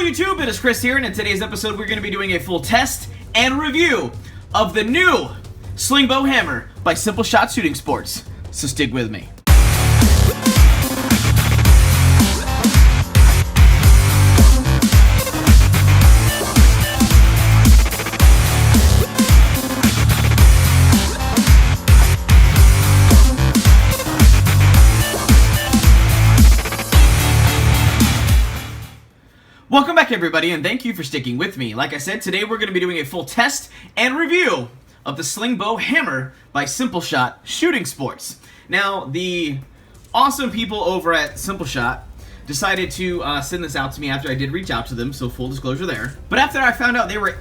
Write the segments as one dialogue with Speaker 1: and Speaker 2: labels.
Speaker 1: YouTube, it is Chris here, and in today's episode we're going to be doing a full test and review of the new SlingBow hammer by Simple Shot Shooting Sports. So stick with me. Welcome back everybody, and thank you for sticking with me. Like I said, today we're going to be doing a full test and review of the SlingBow hammer by Simple Shot Shooting Sports. Now, the awesome people over at Simple Shot decided to send this out to me after I did reach out to them, so full disclosure there. But after I found out they were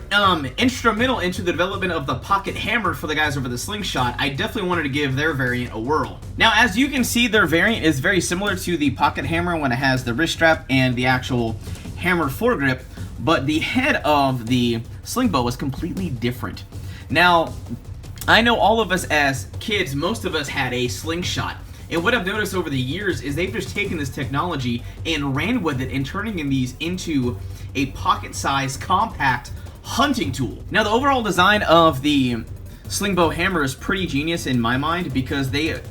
Speaker 1: instrumental into the development of the pocket hammer for the guys over the Slingshot, I definitely wanted to give their variant a whirl. Now, as you can see, their variant is very similar to the pocket hammer when it has the wrist strap and the actual hammer foregrip, but the head of the SlingBow was completely different. Now, I know all of us as kids, most of us had a slingshot, and what I've noticed over the years is they've just taken this technology and ran with it and turning these into a pocket-sized, compact hunting tool. Now, the overall design of the SlingBow hammer is pretty genius in my mind because they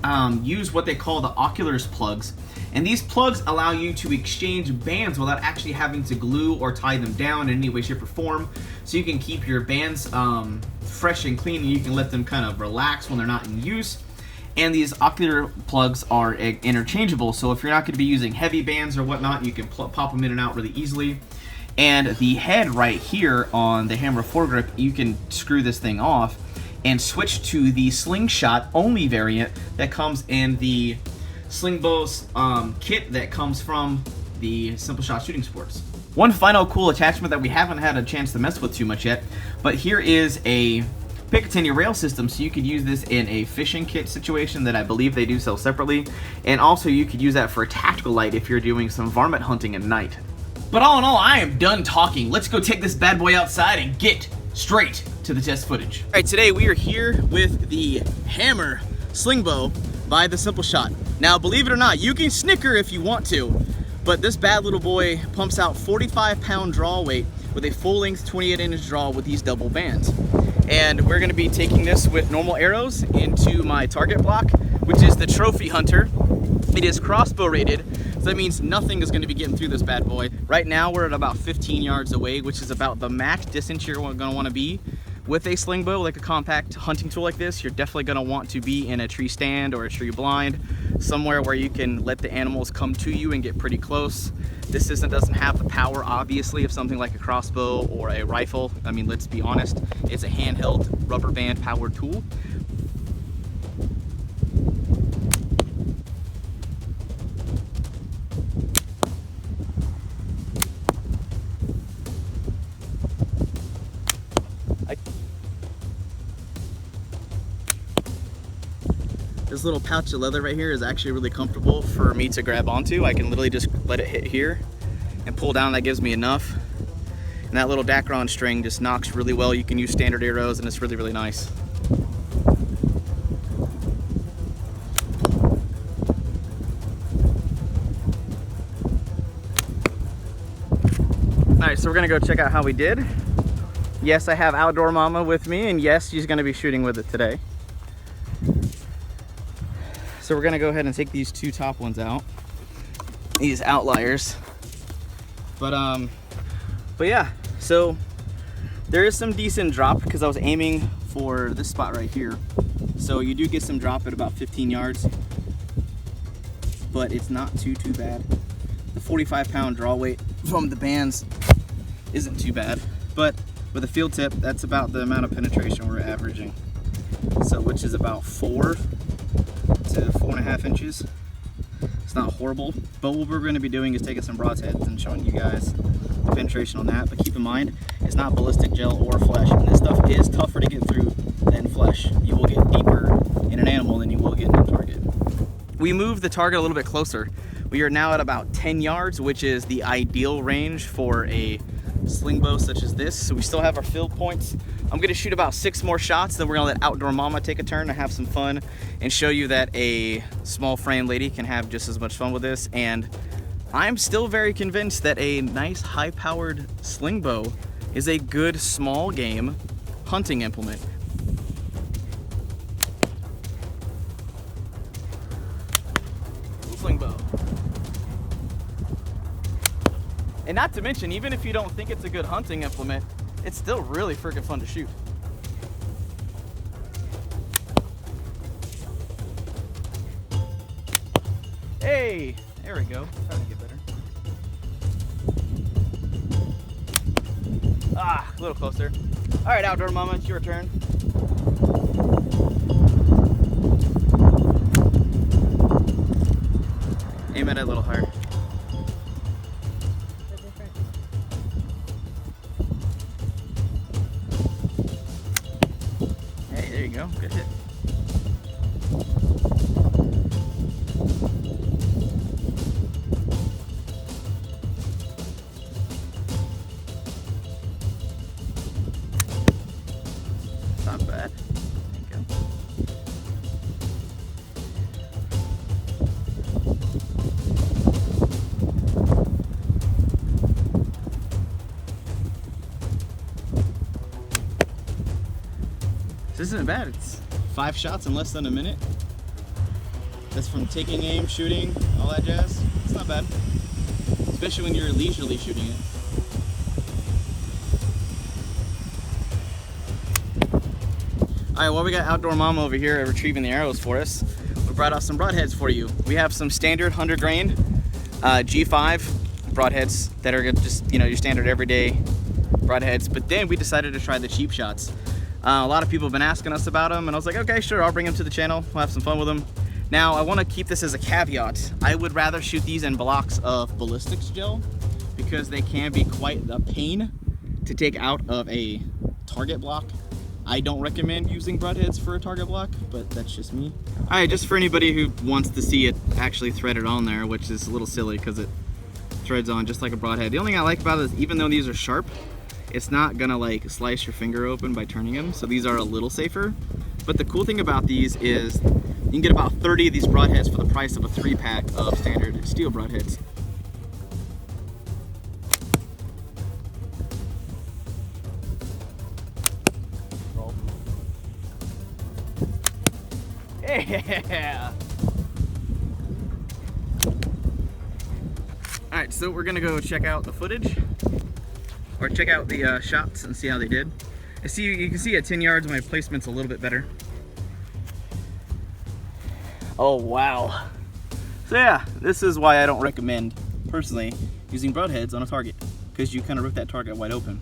Speaker 1: use what they call the Oculus plugs. And these plugs allow you to exchange bands without actually having to glue or tie them down in any way, shape, or form. So you can keep your bands fresh and clean, and you can let them kind of relax when they're not in use. And these ocular plugs are interchangeable, so if you're not going to be using heavy bands or whatnot, you can pop them in and out really easily. And the head right here on the hammer foregrip, you can screw this thing off and switch to the slingshot only variant that comes in the SlingBow's kit that comes from the Simple Shot Shooting Sports. One final cool attachment that we haven't had a chance to mess with too much yet, but here is a Picatinny rail system, so you could use this in a fishing kit situation that I believe they do sell separately, and also you could use that for a tactical light if you're doing some varmint hunting at night. But all in all, I am done talking. Let's go take this bad boy outside and get straight to the test footage. Alright, today we are here with the hammer SlingBow by the Simple Shot. Now, believe it or not, you can snicker if you want to, but this bad little boy pumps out 45-pound draw weight with a full-length 28-inch draw with these double bands. And we're going to be taking this with normal arrows into my target block, which is the Trophy Hunter. It is crossbow rated, so that means nothing is going to be getting through this bad boy. Right now, we're at about 15 yards away, which is about the max distance you're going to want to be. With a SlingBow, like a compact hunting tool like this, you're definitely going to want to be in a tree stand or a tree blind, somewhere where you can let the animals come to you and get pretty close. This system doesn't have the power, obviously, of something like a crossbow or a rifle. I mean, let's be honest, it's a handheld rubber band powered tool. This little pouch of leather right here is actually really comfortable for me to grab onto. I can literally just let it hit here and pull down. That gives me enough. And that little Dacron string just knocks really well. You can use standard arrows and it's really, really nice. Alright, so we're gonna go check out how we did. Yes, I have Outdoor Mama with me, and yes, she's gonna be shooting with it today. So we're gonna go ahead and take these two top ones out, these outliers. But yeah, so there is some decent drop because I was aiming for this spot right here. So you do get some drop at about 15 yards, but it's not too bad. The 45-pound draw weight from the bands isn't too bad, but with a field tip, that's about the amount of penetration we're averaging. So which is about 4 to 4.5 inches. It's not horrible, but what we're going to be doing is taking some broadheads and showing you guys the penetration on that. But keep in mind, it's not ballistic gel or flesh, and this stuff is tougher to get through than flesh. You will get deeper in an animal than you will get in a target. We moved the target a little bit closer. We are now at about 10 yards, which is the ideal range for a SlingBow such as this. So we still have our field points. I'm gonna shoot about 6 more shots, then we're gonna let Outdoor Mama take a turn and have some fun and show you that a small frame lady can have just as much fun with this, and I'm still very convinced that a nice high-powered SlingBow is a good small game hunting implement. SlingBow. And not to mention, even if you don't think it's a good hunting implement, it's still really freaking fun to shoot. Hey, there we go. Trying to get better. Ah, a little closer. All right, Outdoor Mama, it's your turn. Aim at it a little higher. Hey, there you go. Good hit. Not bad. Thank you. This isn't bad. It's 5 shots in less than a minute. That's from taking aim, shooting, all that jazz. It's not bad. Especially when you're leisurely shooting it. Alright, well, we got Outdoor Mama over here retrieving the arrows for us. We brought out some broadheads for you. We have some standard 100 grain G5 broadheads that are just, you know, your standard everyday broadheads. But then we decided to try the cheap shots. A lot of people have been asking us about them, and I was like, okay, sure, I'll bring them to the channel. We'll have some fun with them. Now, I want to keep this as a caveat. I would rather shoot these in blocks of ballistics gel because they can be quite a pain to take out of a target block. I don't recommend using broadheads for a target block, but that's just me. All right, just for anybody who wants to see it actually threaded on there, which is a little silly because it threads on just like a broadhead. The only thing I like about it is even though these are sharp, it's not gonna like slice your finger open by turning them, so these are a little safer. But the cool thing about these is you can get about 30 of these broadheads for the price of a 3-pack of standard steel broadheads. Yeah! Alright, so we're gonna go check out the footage, or check out the shots and see how they did. You can see at 10 yards my placement's a little bit better. Oh wow. So yeah, this is why I don't recommend, personally, using broadheads on a target, because you kind of rip that target wide open.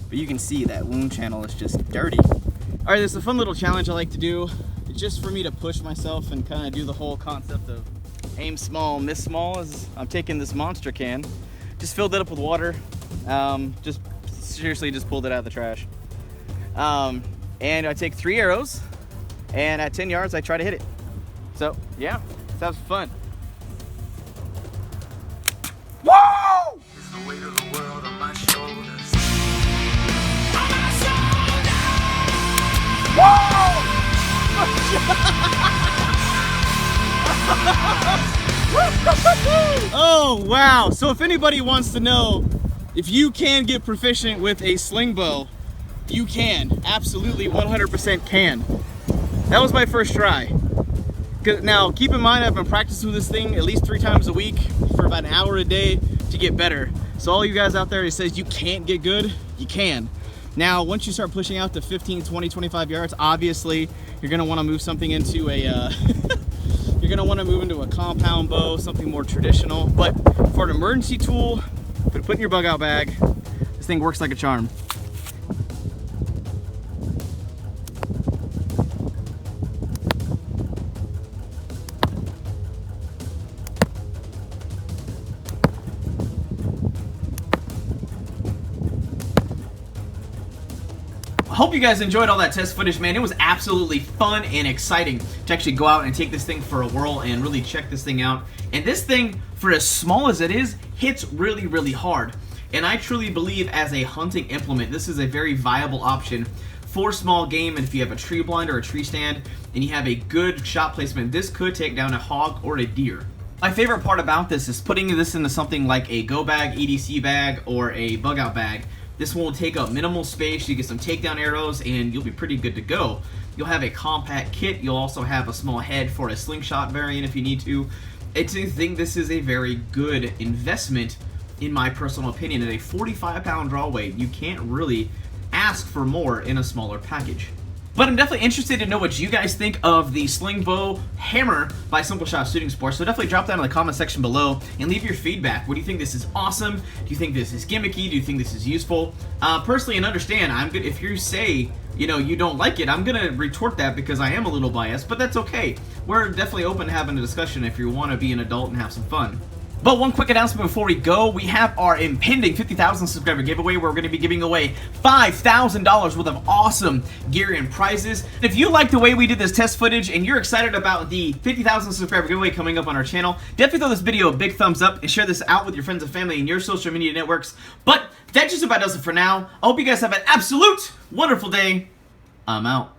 Speaker 1: But you can see that wound channel is just dirty. Alright, there's a fun little challenge I like to do. It's just for me to push myself and kind of do the whole concept of aim small, miss small. Is I'm taking this monster can, just filled it up with water, just seriously just pulled it out of the trash. And I take 3 arrows, and at 10 yards I try to hit it. So yeah, sounds fun. Whoa! It's the weight of the world on my shoulders. On my shoulders! Whoa! Oh wow! So if anybody wants to know if you can get proficient with a SlingBow, you can. Absolutely 100% can. That was my first try. Now keep in mind I've been practicing with this thing at least 3 times a week for about an hour a day to get better. So all you guys out there who says you can't get good, you can. Now once you start pushing out to 15, 20, 25 yards, obviously you're gonna want to move something into a you're gonna want to move into a compound bow, something more traditional. But for an emergency tool, put it in your bug out bag. This thing works like a charm. Hope you guys enjoyed all that test footage, man. It was absolutely fun and exciting to actually go out and take this thing for a whirl and really check this thing out. And this thing, for as small as it is, hits really, really hard. And I truly believe as a hunting implement, this is a very viable option for small game. And if you have a tree blind or a tree stand and you have a good shot placement, this could take down a hog or a deer. My favorite part about this is putting this into something like a go bag, EDC bag, or a bug out bag. This one will take up minimal space, you get some takedown arrows, and you'll be pretty good to go. You'll have a compact kit, you'll also have a small head for a slingshot variant if you need to. I think this is a very good investment, in my personal opinion. At a 45-pound draw weight, you can't really ask for more in a smaller package. But I'm definitely interested to know what you guys think of the SlingBow Hammer by Simple Shot Shooting Sports. So definitely drop down in the comment section below and leave your feedback. What do you think this is awesome? Do you think this is gimmicky? Do you think this is useful? Personally, and understand, I'm good if you say, you know, you don't like it, I'm gonna retort that because I am a little biased, but that's okay. We're definitely open to having a discussion if you want to be an adult and have some fun. But one quick announcement before we go, we have our impending 50,000 subscriber giveaway where we're going to be giving away $5,000 worth of awesome gear and prizes. If you like the way we did this test footage and you're excited about the 50,000 subscriber giveaway coming up on our channel, definitely throw this video a big thumbs up and share this out with your friends and family and your social media networks. But that just about does it for now. I hope you guys have an absolute wonderful day. I'm out.